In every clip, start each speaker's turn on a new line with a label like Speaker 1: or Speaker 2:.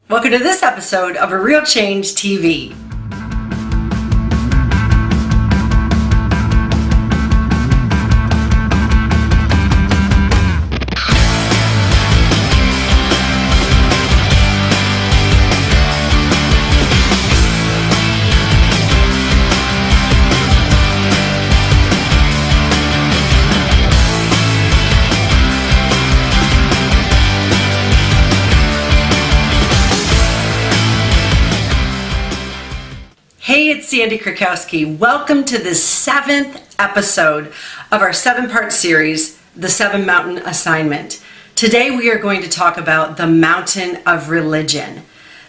Speaker 1: Welcome to this episode of A Real Change TV. Hey, it's Sandy Krakowski. Welcome to the 7th episode of our 7-part series, The 7 Mountain Assignment. Today we are going to talk about the mountain of religion.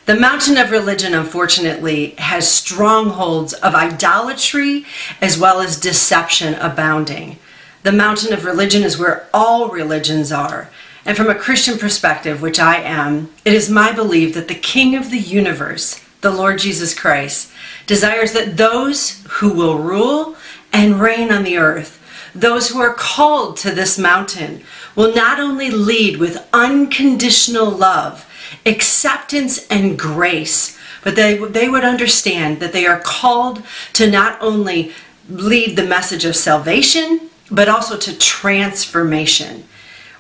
Speaker 1: The mountain of religion, unfortunately, has strongholds of idolatry as well as deception abounding. The mountain of religion is where all religions are. And from a Christian perspective, which I am, it is my belief that the King of the universe, the Lord Jesus Christ, desires that those who will rule and reign on the earth, those who are called to this mountain, will not only lead with unconditional love, acceptance, and grace, but they would understand that they are called to not only lead the message of salvation, but also to transformation.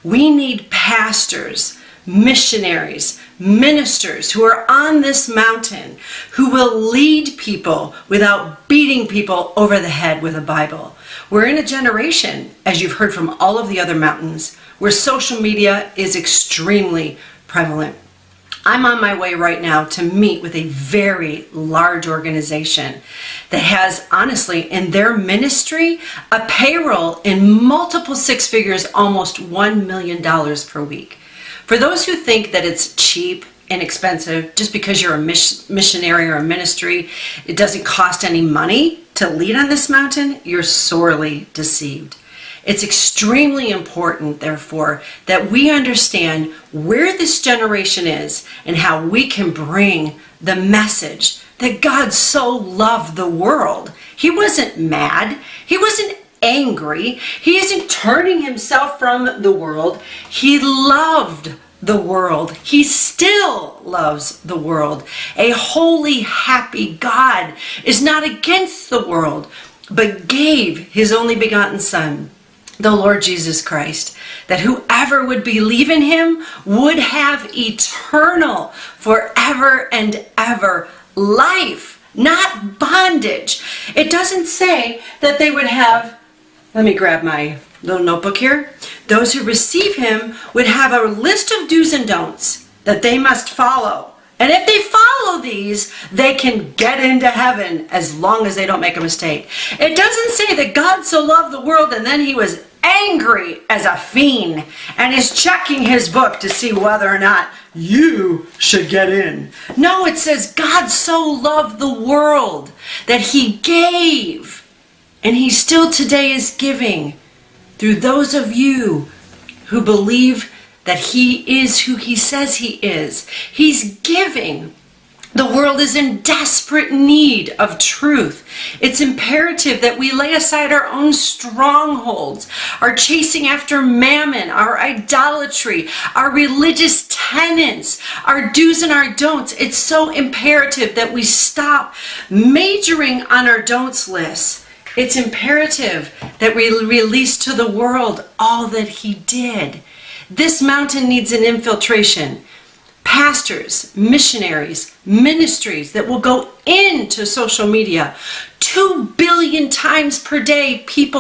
Speaker 1: We need pastors, missionaries, ministers who are on this mountain, who will lead people without beating people over the head with a Bible. We're in a generation, as you've heard from all of the other mountains, where social media is extremely prevalent. I'm on my way right now to meet with a very large organization that has, honestly, in their ministry, a payroll in multiple six figures, almost $1 million per week. For those who think that it's cheap, inexpensive, just because you're a missionary or a ministry, it doesn't cost any money to lead on this mountain, you're sorely deceived. It's extremely important, therefore, that we understand where this generation is and how we can bring the message that God so loved the world. He wasn't mad. He wasn't angry. He isn't turning himself from the world. He loved the world. He still loves the world. A holy, happy God is not against the world, but gave his only begotten Son, the Lord Jesus Christ, that whoever would believe in him would have eternal, forever and ever life, not bondage. It doesn't say that they would have, let me grab my little notebook here. Those who receive him would have a list of do's and don'ts that they must follow. And if they follow these, they can get into heaven as long as they don't make a mistake. It doesn't say that God so loved the world and then he was angry as a fiend and is checking his book to see whether or not you should get in. No, it says God so loved the world that he gave. And he still today is giving through those of you who believe that he is who he says he is. He's giving. The world is in desperate need of truth. It's imperative that we lay aside our own strongholds, our chasing after mammon, our idolatry, our religious tenets, our do's and our don'ts. It's so imperative that we stop majoring on our don'ts list. It's imperative that we release to the world all that he did. This mountain needs an infiltration. Pastors, missionaries, ministries that will go into social media. 2 billion times per day, people